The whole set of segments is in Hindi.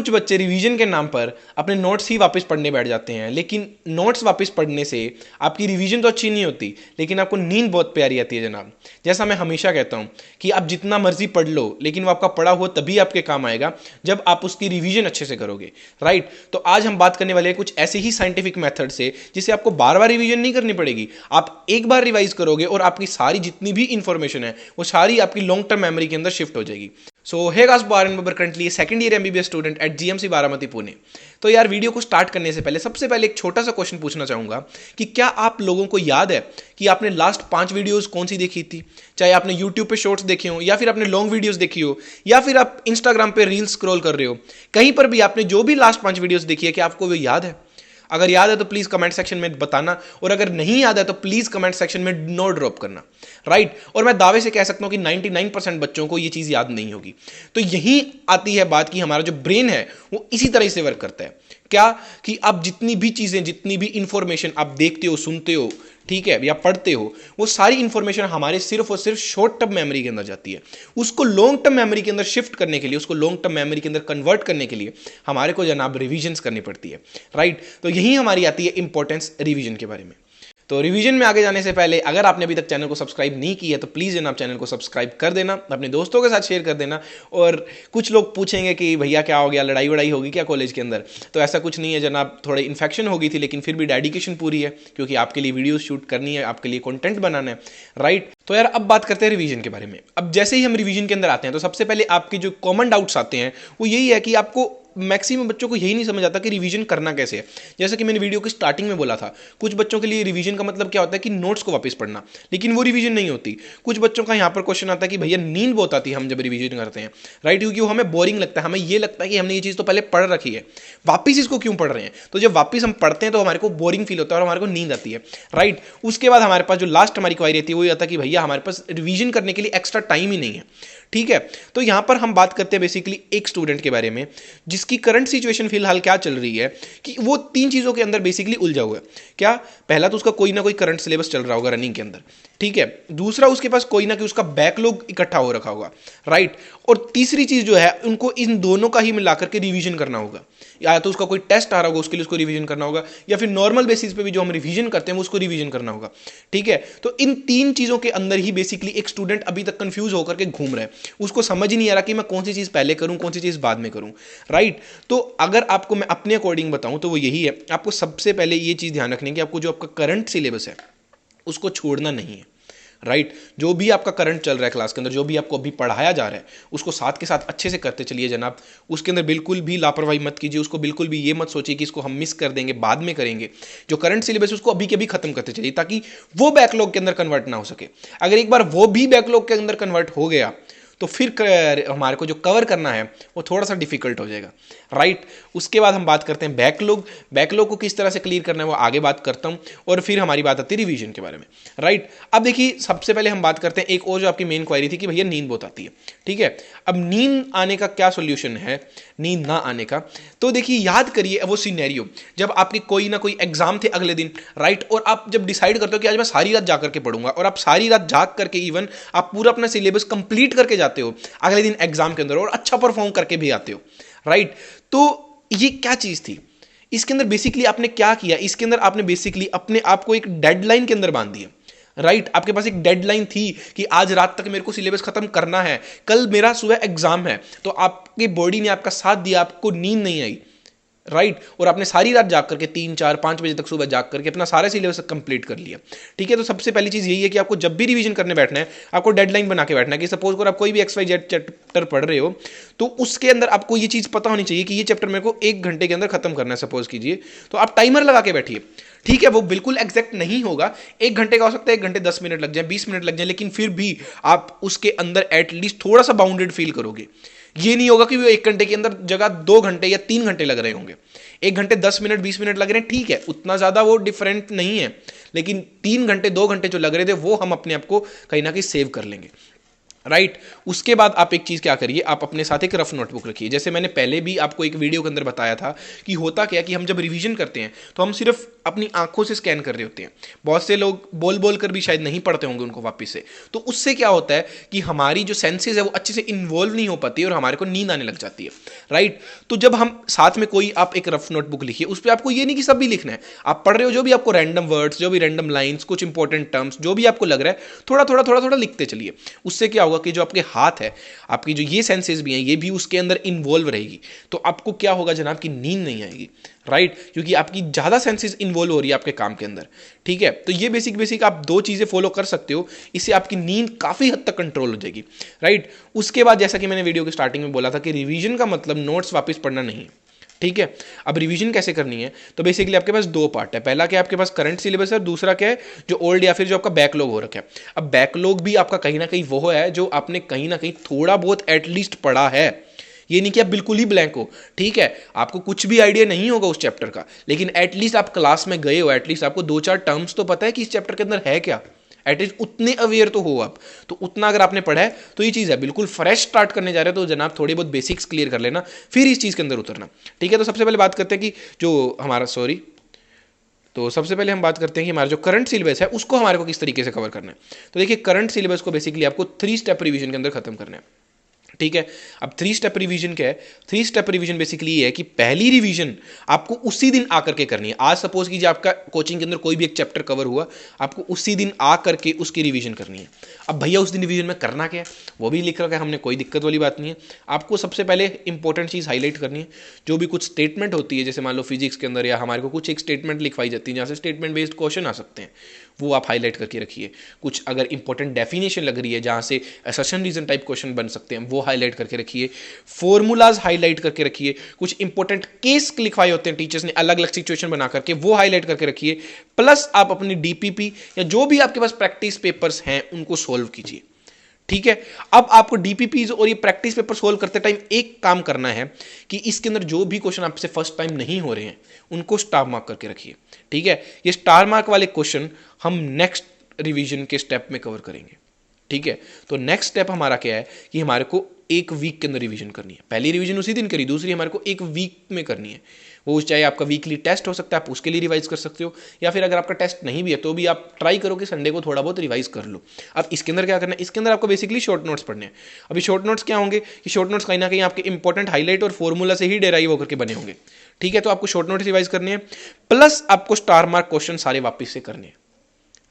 कुछ बच्चे रिवीजन के नाम पर अपने नोट्स ही वापस पढ़ने बैठ जाते हैं, लेकिन नोट्स वापस पढ़ने से आपकी रिवीजन तो अच्छी नहीं होती, लेकिन आपको नींद बहुत प्यारी आती है जनाब। जैसा मैं हमेशा कहता हूँ कि आप जितना मर्जी पढ़ लो, लेकिन वो आपका पढ़ा हुआ तभी आपके काम आएगा जब आप उसकी रिवीजन अच्छे से करोगे, राइट। तो आज हम बात करने वाले हैं कुछ ऐसे ही साइंटिफिक मेथड से जिससे आपको बार बार रिवीजन नहीं करनी पड़ेगी। आप एक बार रिवाइज करोगे और आपकी सारी जितनी भी इंफॉर्मेशन है वो सारी आपकी लॉन्ग टर्म मेमोरी के अंदर शिफ्ट हो जाएगी। सो hey guys, Baran Babar currently second year MBBS student at GMC Baramati Pune. तो यार, वीडियो को स्टार्ट करने से पहले सबसे पहले एक छोटा सा क्वेश्चन पूछना चाहूंगा कि क्या आप लोगों को याद है कि आपने लास्ट 5 वीडियोस कौन सी देखी थी? चाहे आपने यूट्यूब पे शॉर्ट्स देखे हो, या फिर आपने लॉन्ग वीडियोस देखी हो, या फिर आप इंस्टाग्राम पे रील्स स्क्रॉल कर रहे हो, कहीं पर भी आपने जो भी लास्ट 5 वीडियोस देखी है, क्या आपको वो याद है? अगर याद है तो प्लीज कमेंट सेक्शन में बताना, और अगर नहीं याद है तो प्लीज कमेंट सेक्शन में नो ड्रॉप करना, राइट। और मैं दावे से कह सकता हूं कि 99% बच्चों को ये चीज याद नहीं होगी। तो यही आती है बात कि हमारा जो ब्रेन है वो इसी तरह से वर्क करता है। क्या कि आप जितनी भी चीजें, जितनी भी इंफॉर्मेशन आप देखते हो, सुनते हो, ठीक है, या पढ़ते हो, वो सारी इंफॉर्मेशन हमारे सिर्फ और सिर्फ शॉर्ट टर्म मेमोरी के अंदर जाती है। उसको लॉन्ग टर्म मेमोरी के अंदर शिफ्ट करने के लिए, उसको लॉन्ग टर्म मेमोरी के अंदर कन्वर्ट करने के लिए हमारे को जनाब रिवीजन करनी पड़ती है, राइट। तो यही हमारी आती है इंपॉर्टेंस रिवीजन के बारे में। तो रिवीजन में आगे जाने से पहले अगर आपने अभी तक चैनल को सब्सक्राइब नहीं किया है तो प्लीज़ जनाब चैनल को सब्सक्राइब कर देना, अपने दोस्तों के साथ शेयर कर देना। और कुछ लोग पूछेंगे कि भैया क्या हो गया, लड़ाई वड़ाई होगी क्या कॉलेज के अंदर? तो ऐसा कुछ नहीं है जनाब, थोड़ी इन्फेक्शन हो गई थी, लेकिन फिर भी डेडिकेशन पूरी है, क्योंकि आपके लिए वीडियो शूट करनी है, आपके लिए कंटेंट बनाना है, राइट। तो यार, अब बात करते हैं रिवीजन के बारे में। अब जैसे ही हम रिवीजन के अंदर आते हैं तो सबसे पहले आपके जो कॉमन डाउट्स आते हैं वो यही है कि आपको मैक्सिमम बच्चों को यही नहीं समझ आता कि रिवीजन करना कैसे है। जैसे कि मैंने वीडियो की स्टार्टिंग में बोला था, कुछ बच्चों के लिए रिवीजन का मतलब क्या होता है कि नोट्स को वापस पढ़ना, लेकिन वो रिवीजन नहीं होती। कुछ बच्चों का यहाँ पर क्वेश्चन आता है कि भैया नींद बहुत आती है हम जब रिवीजन करते हैं, राइट, क्योंकि वो हमें बोरिंग लगता है, हमें ये लगता है कि हमने ये चीज़ तो पहले पढ़ रखी है, वापिस इसको क्यों पढ़ रहे हैं? तो जब वापिस हम पढ़ते हैं तो हमारे को बोरिंग फील होता है और हमारे को नींद आती है, राइट। उसके बाद हमारे पास जो लास्ट हमारी क्वारी रहती है वो ये आता है कि भैया हमारे पास रिवीजन करने के लिए एक्स्ट्रा टाइम ही नहीं है, ठीक है। तो यहां पर हम बात करते हैं बेसिकली एक स्टूडेंट के बारे में जिसकी करंट सिचुएशन फिलहाल क्या चल रही है कि वो 3 चीजों के अंदर बेसिकली उलझा हुआ है। क्या? पहला तो उसका कोई ना कोई करंट सिलेबस चल रहा होगा रनिंग के अंदर, ठीक है। दूसरा, उसके पास कोई ना कोई उसका बैकलॉग इकट्ठा हो रखा होगा, राइट। और तीसरी चीज जो है, उनको इन दोनों का ही मिलाकर के रिवीजन करना होगा। या तो उसका कोई टेस्ट आ रहा होगा, उसके लिए उसको रिवीजन करना होगा, या फिर नॉर्मल बेसिस पे भी जो हम रिवीजन करते हैं उसको रिवीजन करना होगा, ठीक है। तो इन 3 चीजों के अंदर ही बेसिकली एक स्टूडेंट अभी तक कंफ्यूज होकर के घूम रहा है, उसको समझ ही नहीं आ रहा कि मैं कौन सी चीज पहले करूं, कौन सी चीज बाद में करूं, राइट। तो अगर आपको मैं अपने अकॉर्डिंग बताऊं तो वो यही है, आपको सबसे पहले ये चीज ध्यान रखनी है कि आपको जो आपका करंट सिलेबस है उसको छोड़ना नहीं है, राइट। जो भी आपका करंट चल रहा है क्लास के अंदर, जो भी आपको अभी पढ़ाया जा रहा है, उसको साथ के साथ अच्छे से करते चलिए जनाब। उसके अंदर बिल्कुल भी लापरवाही मत कीजिए, उसको बिल्कुल भी ये मत सोचिए कि इसको हम मिस कर देंगे, बाद में करेंगे। जो करंट सिलेबस उसको अभी के अभी खत्म करते चलिए, ताकि वो बैकलॉग के अंदर कन्वर्ट ना हो सके। अगर एक बार वो भी बैकलॉग के अंदर कन्वर्ट हो गया तो फिर हमारे को जो कवर करना है वो थोड़ा सा डिफिकल्ट हो जाएगा, राइट। उसके बाद हम बात करते हैं बैकलॉग को किस तरह से क्लियर करना है वो आगे बात करता हूं, और फिर हमारी बात आती है रिवीजन के बारे में, राइट। अब देखिए, सबसे पहले हम बात करते हैं एक और जो आपकी मेन क्वारी थी कि भैया नींद बहुत आती है, ठीक है। अब नींद आने का क्या सोल्यूशन है, नींद ना आने का? तो देखिए, याद करिए वो सिनेरियो जब आपके कोई ना कोई एग्जाम थे अगले दिन, राइट, और आप जब डिसाइड करते हो कि आज मैं सारी रात जाग करके पढ़ूंगा, और आप सारी रात जाग करके इवन आप पूरा अपना सिलेबस कंप्लीट करके जाते हो अगले दिन एग्जाम के अंदर, और अच्छा परफॉर्म करके भी आते हो, राइट। तो ये क्या चीज थी? इसके अंदर बेसिकली आपने क्या किया? इसके अंदर आपने बेसिकली अपने आप को एक डेडलाइन के अंदर बांध दिया, राइट। आपके पास एक डेडलाइन थी कि आज रात तक मेरे को सिलेबस खत्म करना है, कल मेरा सुबह एग्जाम है। तो आपकी बॉडी ने आपका साथ दिया, आपको नींद नहीं आई, राइट। और आपने सारी रात जाग करके 3, 4, 5 बजे तक सुबह जाग करके अपना सारा सिलेबस कंप्लीट कर लिया, ठीक है। तो सबसे पहली चीज यही है कि आपको जब भी रिवीजन करने बैठना है, आपको डेडलाइन बना के बैठना है। कि सपोज अगर आप कोई भी XYZ चैप्टर पढ़ रहे हो तो उसके अंदर आपको ये चीज पता होनी चाहिए कि ये चैप्टर मेरे को 1 घंटे के अंदर खत्म करना है, सपोज कीजिए। तो आप टाइमर लगा के बैठिए, ठीक है। वो बिल्कुल एग्जैक्ट नहीं होगा, 1 घंटे का हो सकता है, 1 घंटे 10 मिनट लग जाए, 20 मिनट लग जाए, लेकिन फिर भी आप उसके अंदर एटलीस्ट थोड़ा सा बाउंडेड फील करोगे। ये नहीं होगा कि वो 1 घंटे के अंदर जगह 2 घंटे या 3 घंटे लग रहे होंगे। 1 घंटे 10 मिनट 20 मिनट लग रहे हैं, ठीक है, उतना ज्यादा वो डिफरेंट नहीं है, लेकिन 3 घंटे 2 घंटे जो लग रहे थे वो हम अपने आप को कहीं ना कहीं सेव कर लेंगे, राइट। उसके बाद आप एक चीज क्या करिए, आप अपने साथ एक रफ नोटबुक रखिए। जैसे मैंने पहले भी आपको एक वीडियो के अंदर बताया था कि होता क्या कि हम जब रिवीजन करते हैं तो हम सिर्फ अपनी आंखों से स्कैन कर रहे होते हैं। बहुत से लोग बोल बोल कर भी शायद नहीं पढ़ते होंगे उनको वापस से। तो उससे क्या होता है कि हमारी जो सेंसेस है वो अच्छे से इन्वॉल्व नहीं हो पाती और हमारे को नींद आने लग जाती है, राइट। तो जब हम साथ में कोई आप एक रफ नोटबुक लिखिए, उस पर आपको ये नहीं कि सब भी लिखना है, आप पढ़ रहे हो जो भी आपको रैंडम वर्ड्स, जो भी रैंडम लाइन्स, कुछ इंपॉर्टेंट टर्म्स, जो भी आपको लग रहा है थोड़ा थोड़ा थोड़ा थोड़ा लिखते चलिए। उससे क्या होगा कि जो आपके हाथ है, आपकी जो ये सेंसेस भी हैं, ये भी उसके अंदर इन्वॉल्व रहेगी। तो आपको क्या होगा जनाब की नींद नहीं आएगी, राइट, क्योंकि आपकी ज़्यादा सेंसेस इन्वॉल्व हो रही है आपके काम के अंदर, ठीक है। तो ये बेसिक आप दो चीज़ें फॉलो कर सकते हो, इससे आपकी नींद काफ़ी हद तक कंट्रोल हो जाएगी, राइट। उसके बाद जैसा कि मैंने वीडियो के स्टार्टिंग में बोला था कि रिवीजन का मतलब नोट्स वापस पढ़ना नहीं है, ठीक है। अब रिवीजन कैसे करनी है, तो बेसिकली आपके पास दो पार्ट है। पहला क्या है, आपके पास करंट सिलेबस है, दूसरा क्या है, जो ओल्ड या फिर जो आपका बैकलॉग हो रखा है। अब बैकलॉग भी आपका कहीं ना कहीं वो है जो आपने कहीं ना कहीं थोड़ा बहुत एटलीस्ट पढ़ा है। ये नहीं कि आप बिल्कुल ही ब्लैंक हो, ठीक है, आपको कुछ भी आइडिया नहीं होगा उस चैप्टर का, लेकिन एटलीस्ट आप क्लास में गए हो, एटलीस्ट आपको दो चार टर्म्स तो पता है कि इस चैप्टर के अंदर है क्या, एटलीस्ट उतने अवेयर तो हो आप। तो उतना अगर आपने पढ़ा है तो ये चीज़ है। बिल्कुल फ्रेश स्टार्ट करने जा रहे हो तो जनाब थोड़ी बहुत बेसिक्स क्लियर कर लेना, फिर इस चीज़ के अंदर उतरना, ठीक है। तो सबसे पहले बात करते हैं कि जो हमारा तो सबसे पहले हम बात करते हैं कि हमारा जो करंट सिलेबस है उसको हमारे को किस तरीके से कवर करना है। तो देखिए, करंट सिलेबस को बेसिकली आपको 3 स्टेप रिवीजन के अंदर खत्म करना है, ठीक है। अब 3 स्टेप रिवीजन क्या है, 3 स्टेप रिवीजन बेसिकली ये है कि पहली रिवीजन आपको उसी दिन आकर के करनी है। आज सपोज कीजिए आपका कोचिंग के अंदर कोई भी एक चैप्टर कवर हुआ, आपको उसी दिन आकर के उसकी रिवीजन करनी है। अब भैया उस दिन रिवीजन में करना क्या है, वो भी लिख रखा है हमने, कोई दिक्कत वाली बात नहीं है। आपको सबसे पहले इंपॉर्टेंट चीज़ हाईलाइट करनी है। जो भी कुछ स्टेटमेंट होती है, जैसे मान लो फिजिक्स के अंदर या हमारे को कुछ एक स्टेटमेंट लिखवाई जाती है जहाँ से स्टेटमेंट बेस्ड क्वेश्चन आ सकते हैं, वो आप हाईलाइट करके रखिए। कुछ अगर इंपॉर्टेंट डेफिनेशन लग रही है जहाँ से असर्शन रीजन टाइप क्वेश्चन बन सकते हैं, वो हाईलाइट करके रखिए। फॉर्मूलाज हाईलाइट करके रखिए। कुछ इंपॉर्टेंट केस लिखवाए होते हैं टीचर्स ने अलग अलग सिचुएशन बना करके, वो हाईलाइट करके रखिए। प्लस आप अपनी डीपीपी या जो भी आपके पास प्रैक्टिस पेपर्स हैं उनको सोल्व कीजिए, ठीक है। अब आपको डीपीपीज और ये प्रैक्टिस पेपर सोल्व करते टाइम एक काम करना है कि इसके अंदर जो भी क्वेश्चन आपसे फर्स्ट टाइम नहीं हो रहे हैं उनको स्टार मार्क करके रखिए, ठीक है। ये स्टार मार्क वाले क्वेश्चन हम नेक्स्ट रिवीजन के स्टेप में कवर करेंगे, ठीक है। तो नेक्स्ट स्टेप हमारा क्या है कि हमारे को एक वीक के अंदर रिवीजन करनी है। पहली रिवीजन उसी दिन करी, दूसरी हमारे को एक वीक में करनी है। वो चाहे आपका वीकली टेस्ट हो सकता है, आप उसके लिए रिवाइज कर सकते हो, या फिर अगर आपका टेस्ट नहीं भी है तो भी आप ट्राई करो कि संडे को थोड़ा बहुत रिवाइज कर लो। अब इसके अंदर क्या करना है, इसके अंदर आपको बेसिकली शॉर्ट नोट्स पढ़ने हैं। अभी शॉर्ट नोट्स क्या होंगे कि शॉर्ट नोट्स कहीं ना कहीं आपके इंपॉर्टेंट हाईलाइट और फॉर्मूला से ही डेराइव होकर के बने होंगे, ठीक है। तो आपको शॉर्ट नोट्स रिवाइज करने हैं, प्लस आपको स्टार मार्क क्वेश्चन सारे वापस से करने हैं,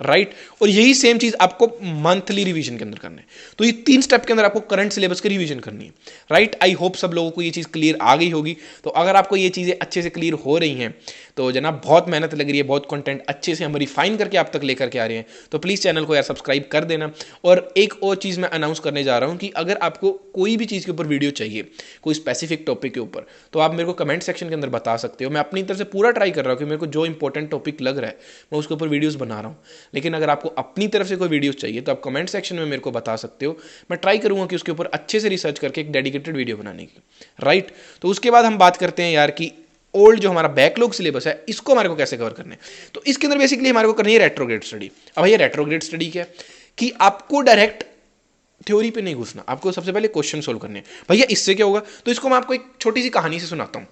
राइट। और यही सेम चीज आपको मंथली रिवीजन के अंदर करना है। तो ये 3 स्टेप के अंदर आपको करंट सिलेबस की रिवीजन करनी है, राइट। आई होप सब लोगों को ये चीज क्लियर आ गई होगी। तो अगर आपको ये चीजें अच्छे से क्लियर हो रही हैं तो जनाब बहुत मेहनत लग रही है, बहुत कंटेंट अच्छे से हम रिफाइन करके आप तक लेकर के आ रहे हैं, तो प्लीज़ चैनल को यार सब्सक्राइब कर देना। और एक और चीज़ मैं अनाउंस करने जा रहा हूँ कि अगर आपको कोई भी चीज़ के ऊपर वीडियो चाहिए, कोई स्पेसिफिक टॉपिक के ऊपर, तो आप मेरे को कमेंट सेक्शन के अंदर बता सकते हो। मैं अपनी तरफ से पूरा ट्राई कर रहा हूँ कि मेरे को जो इंपॉर्टेंट टॉपिक लग रहा है मैं उसके ऊपर वीडियोज़ बना रहा हूँ। लेकिन अगर आपको अपनी तरफ से कोई वीडियोज़ चाहिए तो आप कमेंट सेक्शन में मेरे को बता सकते हो। मैं ट्राई करूँगा कि उसके ऊपर अच्छे से रिसर्च करके एक डेडिकेटेड वीडियो बनाने की, राइट। तो उसके बाद हम बात करते हैं यार कि ओल्ड जो हमारा बैकलॉग सिलेबस है इसको हमारे को कैसे कवर करना है। तो इसके अंदर बेसिकली हमारे को करनी है रेट्रोग्रेड स्टडी। अब भैया रेट्रोग्रेड स्टडी क्या है कि आपको डायरेक्ट थ्योरी पे नहीं घुसना, आपको सबसे पहले क्वेश्चन सोल्व करने हैं। भैया इससे क्या होगा, तो इसको मैं आपको एक छोटी सी कहानी से सुनाता हूँ,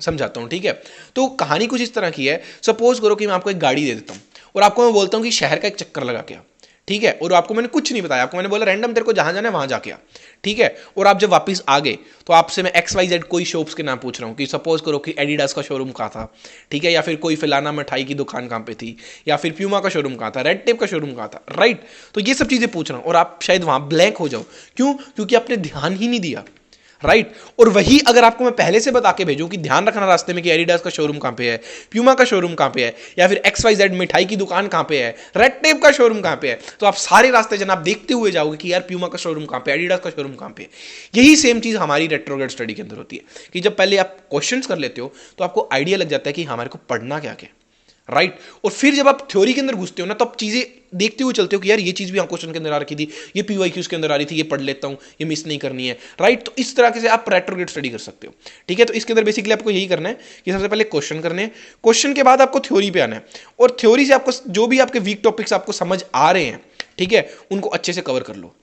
समझाता हूँ, ठीक है। तो कहानी कुछ इस तरह की है, सपोज करो कि मैं आपको एक गाड़ी दे देता हूँ और आपको मैं बोलता हूँ कि शहर का एक चक्कर लगा के आ, ठीक है। और आपको मैंने कुछ नहीं बताया, आपको मैंने बोला रैंडम तेरे को जहां जाना है वहां जाके आ, ठीक है। और आप जब वापस आ गए तो आपसे मैं XYZ कोई शॉप्स के नाम पूछ रहा हूँ कि सपोज करो कि एडिडास का शोरूम कहाँ था, ठीक है, या फिर कोई फलाना मिठाई की दुकान कहाँ पे थी, या फिर प्यूमा का शोरूम कहाँ था, रेड टेप का शोरूम कहाँ था, राइट। तो ये सब चीज़ें पूछ रहा हूँ और आप शायद वहाँ ब्लैंक हो जाओ, क्यों, क्योंकि आपने ध्यान ही नहीं दिया, राइट। और वही अगर आपको मैं पहले से बता के भेजूं कि ध्यान रखना रास्ते में कि एडिडास का शोरूम कहाँ पे है, प्यूमा का शोरूम कहाँ पे है, या फिर XYZ मिठाई की दुकान कहाँ पे है, रेड टेप का शोरूम कहाँ पे है, तो आप सारे रास्ते जनाब देखते हुए जाओगे कि यार प्यूमा का शोरूम कहाँ पे है, एडिडास का शोरूम कहाँ पे है। यही सेम चीज़ हमारी रेट्रोग्रेड स्टडी के अंदर होती है कि जब पहले आप क्वेश्चन कर लेते हो तो आपको आइडिया लग जाता है कि हमारे को पढ़ना क्या क्या, राइट। और फिर जब आप थ्योरी के अंदर घुसते हो ना तो आप चीज़ें देखते हुए चलते हो कि यार ये चीज़ भी क्वेश्चन के अंदर आ रखी थी, ये PYQs के अंदर आ रही थी, ये पढ़ लेता हूँ, ये मिस नहीं करनी है, राइट। तो इस तरह से आप रेट्रोग्रेड स्टडी कर सकते हो, ठीक है। तो इसके अंदर बेसिकली आपको यही करना है कि सबसे पहले क्वेश्चन करने हैं, क्वेश्चन के बाद आपको थ्योरी पे आना है, और थ्योरी से आपको जो भी आपके वीक टॉपिक्स आपको समझ आ रहे हैं, ठीक है, उनको अच्छे से कवर कर लो,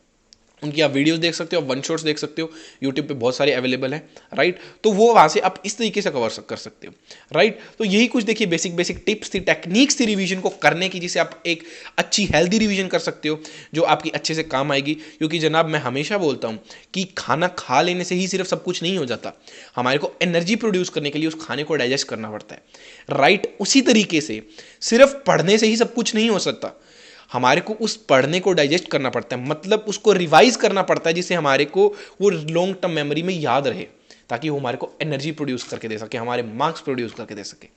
उनकी आप वीडियोस देख सकते हो, वन शॉट्स देख सकते हो, यूट्यूब पे बहुत सारे अवेलेबल हैं, राइट। तो वो वहाँ से आप इस तरीके से कवर कर सकते हो, राइट। तो यही कुछ देखिए बेसिक बेसिक टिप्स थी, टेक्निक्स थी रिवीजन को करने की, जिससे आप एक अच्छी हेल्दी रिवीजन कर सकते हो जो आपकी अच्छे से काम आएगी। क्योंकि जनाब मैं हमेशा बोलता हूँ कि खाना खा लेने से ही सिर्फ सब कुछ नहीं हो जाता, हमारे को एनर्जी प्रोड्यूस करने के लिए उस खाने को डाइजेस्ट करना पड़ता है, राइट। उसी तरीके से सिर्फ पढ़ने से ही सब कुछ नहीं हो सकता, हमारे को उस पढ़ने को डाइजेस्ट करना पड़ता है, मतलब उसको रिवाइज करना पड़ता है, जिससे हमारे को वो लॉन्ग टर्म मेमोरी में याद रहे, ताकि वो हमारे को एनर्जी प्रोड्यूस करके दे सके, हमारे मार्क्स प्रोड्यूस करके दे सके,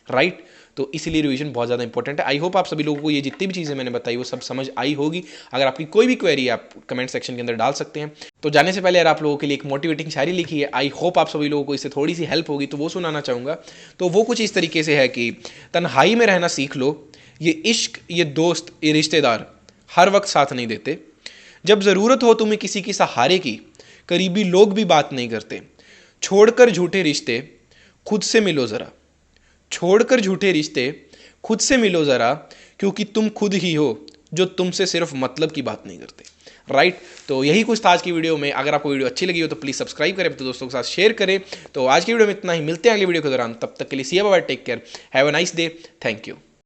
राइट। तो इसीलिए रिवीजन बहुत ज़्यादा इंपॉर्टेंट है। आई होप आप सभी लोगों को ये जितनी भी चीज़ें मैंने बताई वो सब समझ आई होगी। अगर आपकी कोई भी क्वेरी है आप कमेंट सेक्शन के अंदर डाल सकते हैं। तो जाने से पहले यार आप लोगों के लिए एक मोटिवेटिंग शायरी लिखी है, आई होप आप सभी लोगों को इससे थोड़ी सी हेल्प होगी, तो वो सुनाना चाहूँगा। तो वो कुछ इस तरीके से है कि तन्हाई में रहना सीख लो, ये इश्क, ये दोस्त, ये रिश्तेदार हर वक्त साथ नहीं देते, जब ज़रूरत हो तुम्हें किसी की सहारे की, करीबी लोग भी बात नहीं करते, छोड़कर झूठे रिश्ते खुद से मिलो ज़रा, छोड़कर झूठे रिश्ते खुद से मिलो ज़रा, क्योंकि तुम खुद ही हो जो तुमसे सिर्फ मतलब की बात नहीं करते, राइट। तो यही कुछ था आज की वीडियो में। अगर आपको वीडियो अच्छी लगी हो तो प्लीज़ सब्सक्राइब करें, तो दोस्तों के साथ शेयर करें। तो आज की वीडियो में इतना ही, मिलते हैं अगली वीडियो के दौरान, तब तक के लिए see bye, take care, have a nice day, thank you.